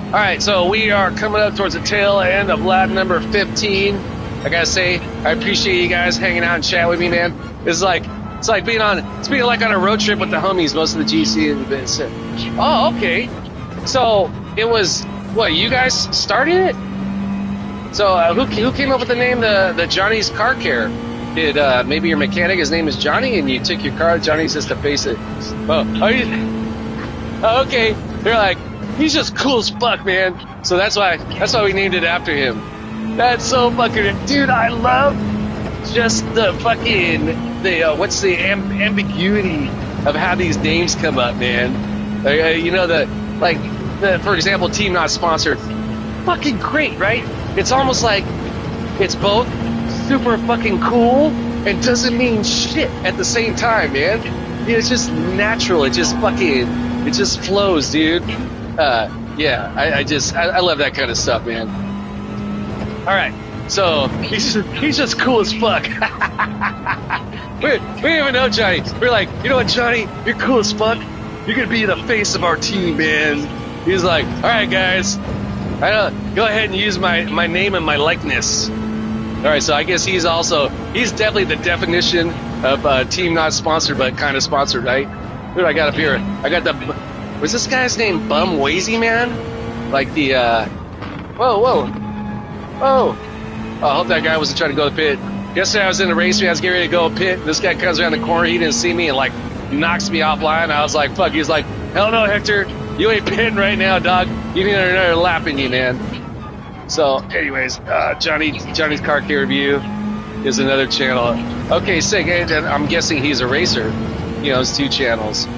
All right, so we are coming up towards the tail end of lap number 15. I gotta say, I appreciate you guys hanging out and chat with me, man. It's like being on a road trip with the homies. Most of the GC and bits. Oh, okay. So it was what, you guys started it? So who came up with the name the Johnny's Car Care? Did maybe your mechanic? His name is Johnny, and you took your car. Johnny's just to face it. Oh, okay. They're like, he's just cool as fuck, man. So that's why we named it after him. That's so fucking, dude. I love just the fucking what's the ambiguity of how these names come up, man. You know, for example, team not sponsored. Fucking great, right? It's almost like it's both super fucking cool and doesn't mean shit at the same time, man. It's just natural. It just flows, dude. Yeah, I love that kind of stuff, man. All right, so he's just cool as fuck. we didn't even know Johnny. We're like, you know what, Johnny? You're cool as fuck. You're gonna be the face of our team, man. He's like, all right, guys, go ahead and use my name and my likeness. All right, so I guess he's definitely the definition of team not sponsored, but kind of sponsored, right? What do I got up here? I got was this guy's name Bum Wazy, man? Like the, whoa. Oh, I hope that guy wasn't trying to go to the pit. Yesterday I was in the race, I was getting ready to go to pit. This guy comes around the corner, he didn't see me, and like knocks me offline. I was like, fuck. He's like, hell no, Hector, you ain't pitting right now, dog. You need another lap in you, man. So, anyways, Johnny's Car Care Review is another channel. Okay, sick. And I'm guessing he's a racer. You know, it's 2 channels.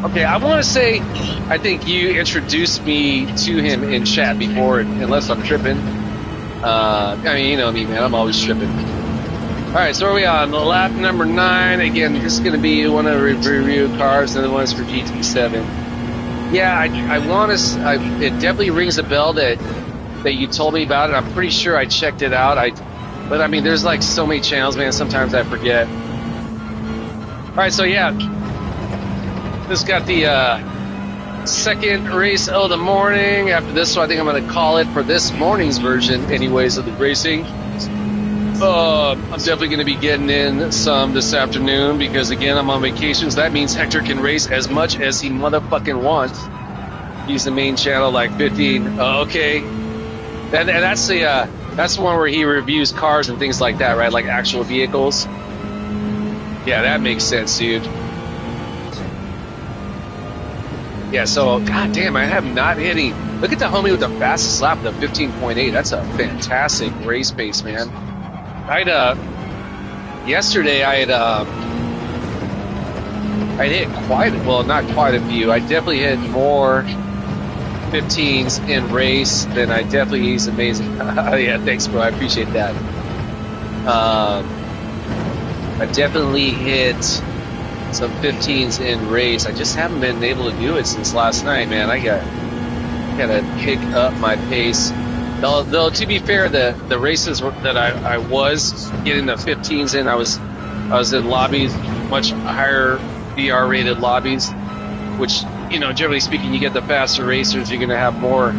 Okay, I want to say, I think you introduced me to him in chat before, unless I'm tripping. I mean, you know me, man. I'm always tripping. All right, so are we on lap number 9? Again, this is going to be one of the review cars, and the other one is for GT7. Yeah, I want to. It definitely rings a bell that you told me about it. I'm pretty sure I checked it out. But I mean, there's like so many channels, man. Sometimes I forget. All right, so yeah, this got the second race of the morning. After this one, I think I'm going to call it for this morning's version, anyways, of the racing. I'm definitely going to be getting in some this afternoon because, again, I'm on vacation. So that means Hector can race as much as he motherfucking wants. He's the main channel, like 15. Okay. And that's the one where he reviews cars and things like that, right? Like actual vehicles. Yeah, that makes sense, dude. Yeah, so, goddamn, I have not hit any. Look at the homie with the fastest lap, the 15.8. That's a fantastic race pace, man. Yesterday I hit not quite a few. I definitely hit more 15s in race than he's amazing. Yeah, thanks, bro. I appreciate that. I definitely hit some 15s in race. I just haven't been able to do it since last night, man. I gotta pick up my pace. Though to be fair, the races that I was getting the 15s in, I was in lobbies, much higher VR rated lobbies, which, you know, generally speaking, you get the faster racers, you're gonna have more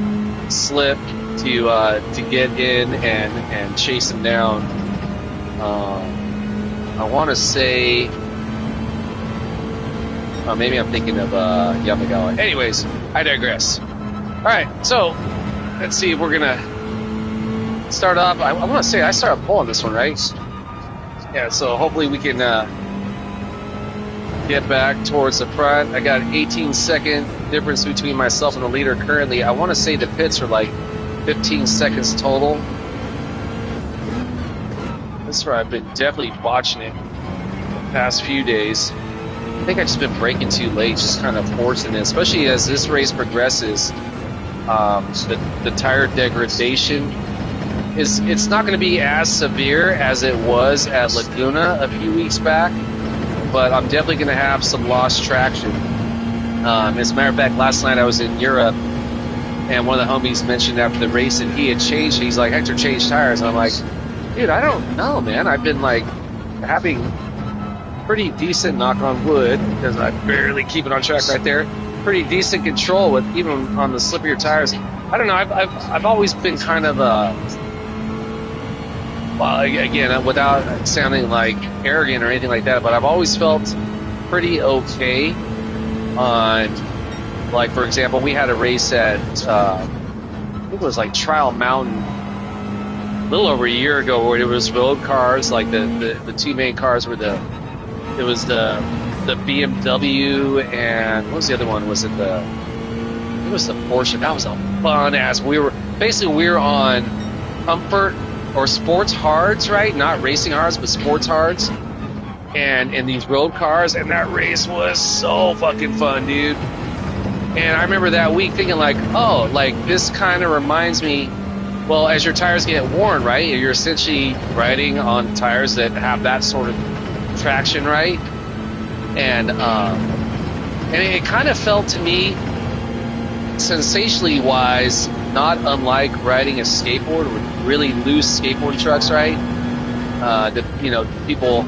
slip to get in and chase them down. I want to say, maybe I'm thinking of Yamagawa. Anyways, I digress. All right, so let's see if we're gonna start off. I want to say I started pole on this one, right? Yeah, so hopefully we can get back towards the front. I got 18-second difference between myself and the leader currently. I want to say the pits are like 15 seconds total. This is where I've been definitely botching it the past few days. I think I've just been braking too late, just kind of forcing it, especially as this race progresses. The tire degradation it's not going to be as severe as it was at Laguna a few weeks back, but I'm definitely going to have some lost traction. As a matter of fact, last night I was in Europe, and one of the homies mentioned after the race that he had changed. He's like, Hector changed tires. And I'm like, dude, I don't know, man. I've been like having pretty decent, knock on wood, because I barely keep it on track right there. Pretty decent control with even on the slippier tires. I don't know. I've always been kind of well, again, without sounding like arrogant or anything like that, but I've always felt pretty okay on, like, for example, we had a race at I think it was like Trial Mountain a little over a year ago, where it was road cars. Like the two main cars were the BMW, and what was the other one? Was it the Porsche? That was a fun ass. We were on comfort or sports hards, right? Not racing hards, but sports hards. And in these road cars, and that race was so fucking fun, dude. And I remember that week thinking like, oh, like this kind of reminds me, well, as your tires get worn, right? You're essentially riding on tires that have that sort of traction, right? And it kind of felt to me, sensationally wise, not unlike riding a skateboard with really loose skateboard trucks, right? People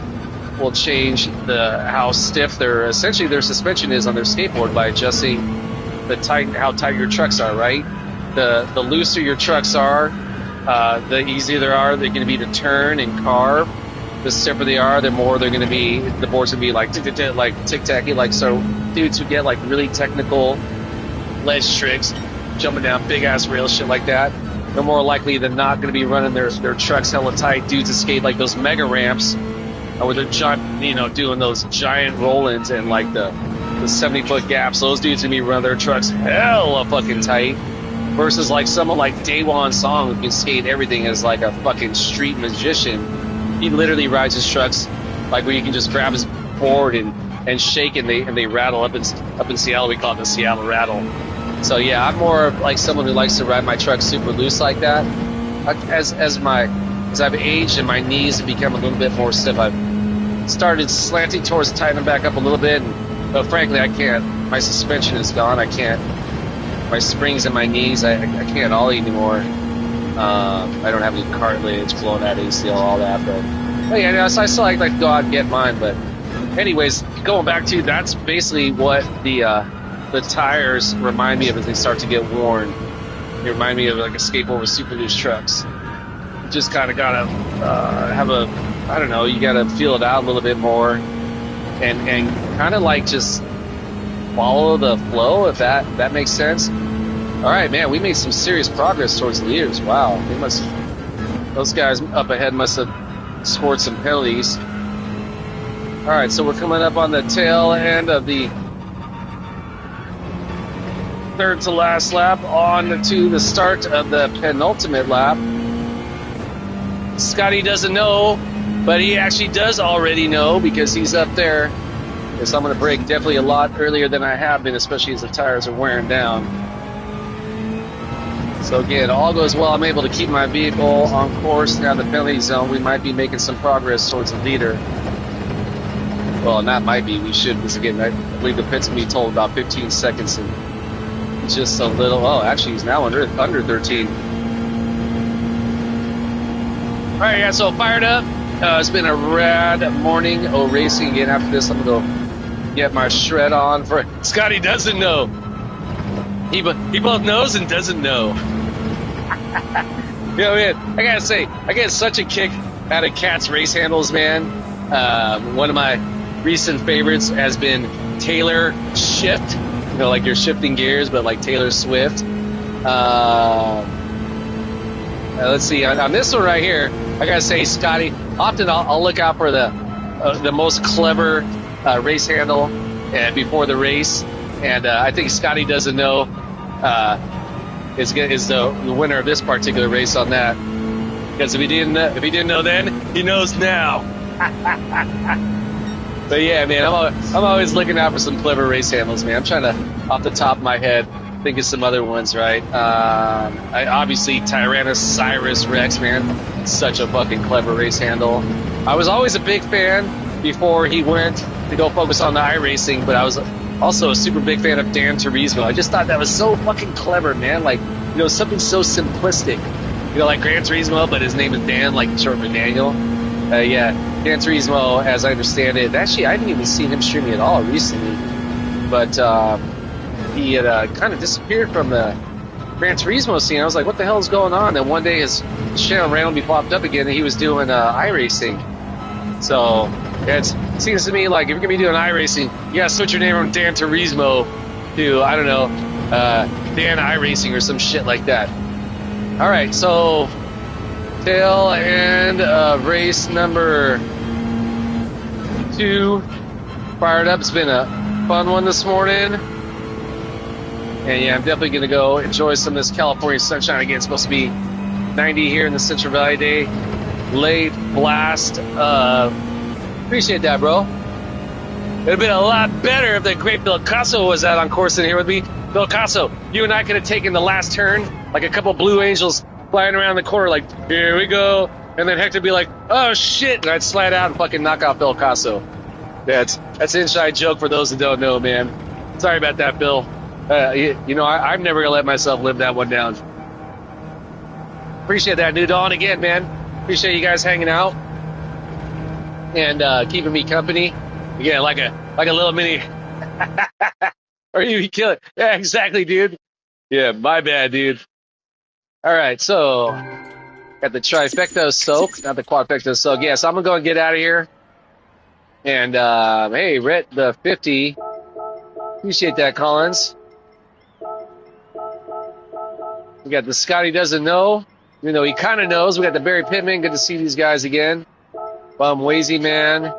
will change how stiff their suspension is on their skateboard by adjusting how tight your trucks are, right? The looser your trucks are, the easier they're going to be to turn and carve. The stiffer they are, the more they're going to be, the board's going to be like tic-tacky, like, so dudes who get like really technical ledge tricks, jumping down big ass rails, shit like that, they're more likely than not going to be running their trucks hella tight. Dudes that skate like those mega ramps, where they're doing those giant roll-ins and like the 70-foot gaps, those dudes going to be running their trucks hella fucking tight. Versus like someone like Daewon Song, who can skate everything as like a fucking street magician. He literally rides his trucks like where you can just grab his board and shake, and they rattle up in Seattle. We call it the Seattle rattle. So yeah, I'm more of like someone who likes to ride my truck super loose like that. As I've aged and my knees have become a little bit more stiff, I've started slanting towards tightening back up a little bit. But frankly, I can't. My suspension is gone. I can't. My springs in my knees, I can't ollie anymore. I don't have any cartilage, blown out ACL, all that. But yeah, so I still like to go out and get mine. But anyways, going back to, that's basically what the tires remind me of as they start to get worn. They remind me of like a skateboard with super loose trucks. You just kind of gotta you gotta feel it out a little bit more, and kind of like just follow the flow, if that makes sense. All right, man, we made some serious progress towards the leaders. Wow, those guys up ahead must have scored some penalties. All right, so we're coming up on the tail end of the third to last lap, on to the start of the penultimate lap. Scotty doesn't know, but he actually does already know, because he's up there. So I'm going to brake definitely a lot earlier than I have been, especially as the tires are wearing down. So again, all goes well. I'm able to keep my vehicle on course down the penalty zone. We might be making some progress towards the leader. Well, not might be. We should, because again, I believe the pit's going to be told about 15 seconds and just a little. Oh, actually, he's now under 13. All right, yeah. So fired up. It's been a rad morning. Racing again. After this, I'm gonna go get my shred on for it. Scotty doesn't know. He both knows and doesn't know. Man, I gotta say, I get such a kick out of Cat's race handles, man. One of my recent favorites has been Taylor Shift. Like you're shifting gears, but like Taylor Swift. Let's see, on this one right here, I gotta say, Scotty, often I'll look out for the most clever race handle before the race, and I think Scotty doesn't know is the winner of this particular race on that, because if he didn't know then, he knows now. But yeah, man, I'm always looking out for some clever race handles, man. I'm trying to, off the top of my head, think of some other ones, right? Obviously, Tyrannosaurus Rex, man. Such a fucking clever race handle. I was always a big fan before he went to go focus on the iRacing, but I was also a super big fan of Dan Turismo. I just thought that was so fucking clever, man. Like, something so simplistic. Like Gran Turismo, but his name is Dan, like short for Daniel. Yeah, Gran Turismo, as I understand it. Actually, I haven't even seen him streaming at all recently. But he had kind of disappeared from the Gran Turismo scene. I was like, what the hell is going on? And one day his channel randomly popped up again, and he was doing iRacing. So it seems to me like if you're going to be doing iRacing, you got to switch your name from Dan Turismo to, I don't know, Dan iRacing or some shit like that. All right, so tail end of race number 2 fired up. It's been a fun one this morning. And yeah, I'm definitely going to go enjoy some of this California sunshine again. It's supposed to be 90 here in the Central Valley day. Late blast. Appreciate that, bro. It'd have been a lot better if the great Bill Casso was out on course in here with me. Bill Casso, you and I could have taken the last turn like a couple Blue Angels flying around the corner like, here we go. And then Hector would be like, oh, shit. And I'd slide out and fucking knock out Bill Casso. That's an inside joke for those that don't know, man. Sorry about that, Bill. You know, I'm never going to let myself live that one down. Appreciate that, New Dawn, again, man. Appreciate you guys hanging out and keeping me company. Again, like a little mini... Or you kill it. Yeah, exactly, dude. Yeah, my bad, dude. All right, so got the trifecta soak, not the quadfecta soak. Yeah, so I'm going to go and get out of here. And, hey, Rhett, the 50. Appreciate that, Collins. We got the Scotty doesn't know, even though he kind of knows. We got the Barry Pittman. Good to see these guys again. Bum Wazy Man.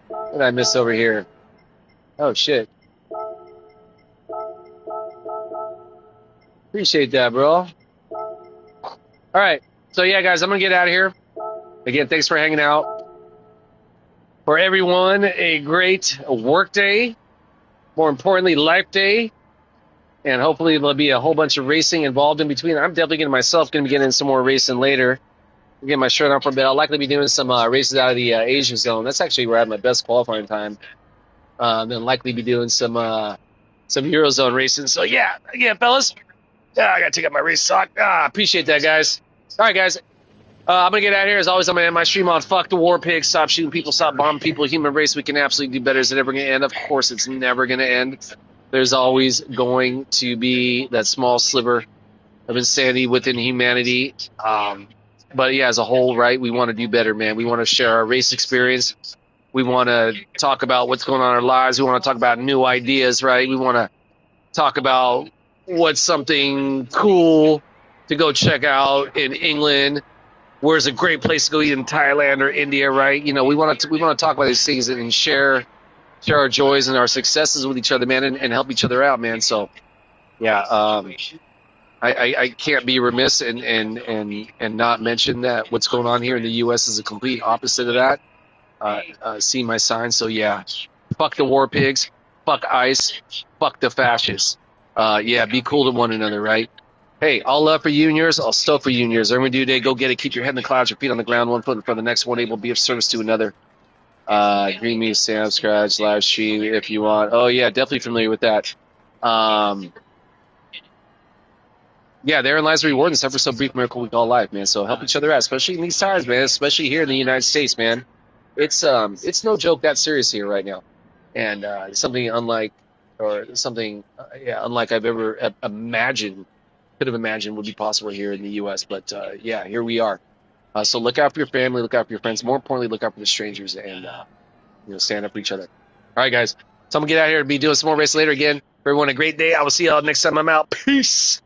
What did I miss over here? Oh, shit. Appreciate that, bro. All right. So, yeah, guys, I'm going to get out of here. Again, thanks for hanging out. For everyone, a great work day. More importantly, life day. And hopefully there'll be a whole bunch of racing involved in between. I'm definitely going to be getting some more racing later. I'll get my shirt on for a bit. I'll likely be doing some races out of the Asia zone. That's actually where I had my best qualifying time. Then likely be doing some Eurozone racing. So, yeah, fellas. Yeah, I got to take out my race sock. Appreciate that, guys. All right, guys. I'm going to get out of here. As always, I'm going to end my stream on Fuck the War Pigs. Stop shooting people. Stop bombing people. Human race, we can absolutely do better. Is it ever going to end? Of course, it's never going to end. There's always going to be that small sliver of insanity within humanity. But, yeah, as a whole, right, we want to do better, man. We want to share our race experience. We want to talk about what's going on in our lives. We want to talk about new ideas, right? We want to talk about what's something cool to go check out in England. Where's a great place to go eat in Thailand or India, right? You know, we want to talk about these things and share our joys and our successes with each other, man, and help each other out, man. So, yeah, I can't be remiss and not mention that what's going on here in the U.S. is a complete opposite of that. See my sign. So, yeah, fuck the war pigs, fuck ICE, fuck the fascists. Yeah, be cool to one another, right? Hey, all love for you and yours. I'll stoke for you and yours. Everyone do today. Go get it. Keep your head in the clouds, your feet on the ground, 1 foot in front of the next one. Able to be of service to another. Green me, Sam, Scratch, live stream if you want. Oh, yeah, definitely familiar with that. Yeah, therein lies the reward and suffer so brief miracle we call life, man. So help each other out, especially in these times, man. Especially here in the United States, man. It's no joke that serious here right now, and something unlike I've ever imagined. Could have imagined would be possible here in the U.S. But yeah, here we are. So look out for your family, look out for your friends. More importantly, look out for the strangers, and stand up for each other. All right, guys. So I'm gonna get out of here and be doing some more race later again. For everyone, a great day. I will see y'all next time I'm out. Peace.